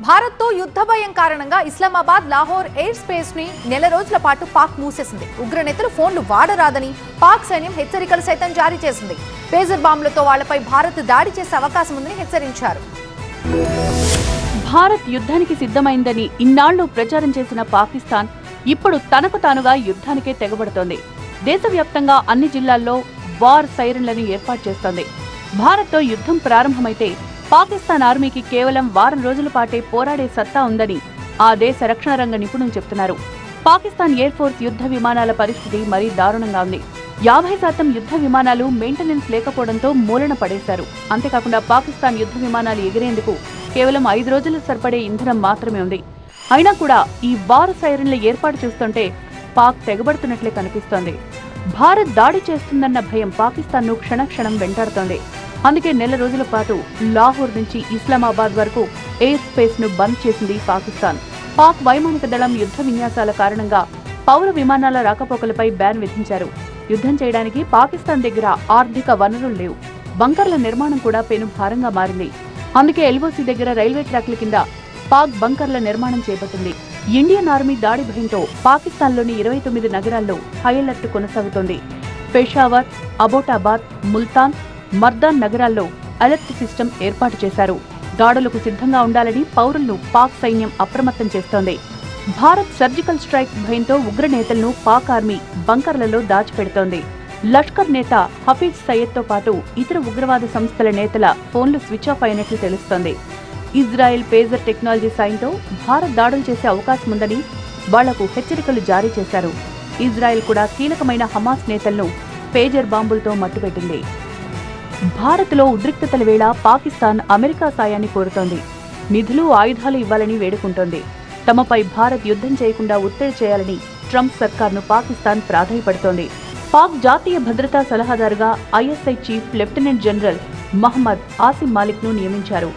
భారత్తో యుద్ధ భయం కారణంగా ఇస్లామాబాద్ లాహోర్ ఎయిర్ స్పేస్ ని నెల రోజుల పాటు పాక్ మూసేసింది. ఉగ్రనేతలు ఫోన్లు వాడరాదని పాక్ సైన్యం హెచ్చరికలు సైతం జారీ చేసింది. పేజర్ బాంబులతో వాళ్లపై భారత్ దాడి చేసే అవకాశం ఉందని హెచ్చరించారు. భారత్ యుద్ధానికి సిద్ధమైందని ఇన్నాళ్లు ప్రచారం చేసిన పాకిస్తాన్ ఇప్పుడు తనకు తానుగా యుద్ధానికే తెగబడుతోంది. దేశవ్యాప్తంగా అన్ని జిల్లాల్లో వార్ సైరన్లను ఏర్పాటు చేస్తోంది. భారత్తో యుద్ధం ప్రారంభమైతే పాకిస్తాన్ ఆర్మీకి కేవలం వారం రోజుల పాటే పోరాడే సత్తా ఉందని ఆ దేశ రక్షణ రంగ నిపుణులు చెబుతున్నారు. పాకిస్తాన్ ఎయిర్ ఫోర్స్ యుద్ధ విమానాల పరిస్థితి మరీ దారుణంగా ఉంది. 50% యుద్ధ విమానాలు మెయింటెనెన్స్ లేకపోవడంతో మూలన పడేశారు. అంతేకాకుండా పాకిస్తాన్ యుద్ధ విమానాలు ఎగిరేందుకు కేవలం 5 రోజులు సరిపడే ఇంధనం మాత్రమే ఉంది. అయినా కూడా ఈ వార్ సైరన్ల ఏర్పాటు చూస్తుంటే పాక్ తెగబడుతున్నట్లే కనిపిస్తోంది. భారత్ దాడి చేస్తుందన్న భయం పాకిస్తాన్ను క్షణక్షణం వెంటాడుతోంది. అందుకే నెల రోజుల పాటు లాహోర్ నుంచి ఇస్లామాబాద్ వరకు ఎయిర్ స్పేస్ ను బంద్ చేసింది పాకిస్తాన్. పాక్ వైమానిక దళం యుద్ధ విన్యాసాల కారణంగా పౌర విమానాల రాకపోకలపై బ్యాన్ విధించారు. యుద్ధం చేయడానికి పాకిస్తాన్ దగ్గర ఆర్థిక వనరులు లేవు. బంకర్ల నిర్మాణం కూడా పెను భారంగా మారింది. అందుకే ఎల్ఓసి దగ్గర రైల్వే ట్రాక్ల కింద పాక్ బంకర్ల నిర్మాణం చేపట్టింది. ఇండియన్ ఆర్మీ దాడి భయంతో పాకిస్తాన్లోని 29 నగరాల్లో హై అలర్ట్ కొనసాగుతోంది. పెషావర్, అబోటాబాద్, ముల్తాన్, మర్దాన్ నగరాల్లో అలర్ట్ సిస్టమ్ ఏర్పాటు చేశారు. దాడులకు సిద్ధంగా ఉండాలని పౌరులను పాక్ సైన్యం అప్రమత్తం చేస్తోంది. భారత్ సర్జికల్ స్ట్రైక్ భయంతో ఉగ్రనేతలను పాక్ ఆర్మీ బంకర్లలో దాచిపెడుతోంది. లష్కర్ నేత హఫీజ్ సయ్యద్తో పాటు ఇతర ఉగ్రవాద సంస్థల నేతల ఫోన్లు స్విచ్ ఆఫ్ అయినట్లు తెలుస్తోంది. ఇజ్రాయెల్ పేజర్ టెక్నాలజీ సాయంతో భారత్ దాడులు చేసే అవకాశం ఉందని వాళ్లకు హెచ్చరికలు జారీ చేశారు. ఇజ్రాయెల్ కూడా కీలకమైన హమాస్ నేతలను పేజర్ బాంబులతో మట్టుపెట్టింది. భారత్లో ఉద్రిక్తతల వేళ పాకిస్తాన్ అమెరికా సాయాన్ని కోరుతోంది. నిధులు, ఆయుధాలు ఇవ్వాలని వేడుకుంటోంది. తమపై భారత్ యుద్ధం చేయకుండా ఒత్తిడి చేయాలని ట్రంప్ సర్కార్ను పాకిస్తాన్ ప్రాధాయపడుతోంది. పాక్ జాతీయ భద్రతా సలహాదారుగా ISI chief lieutenant general Muhammad Asim Malik ను నియమించారు.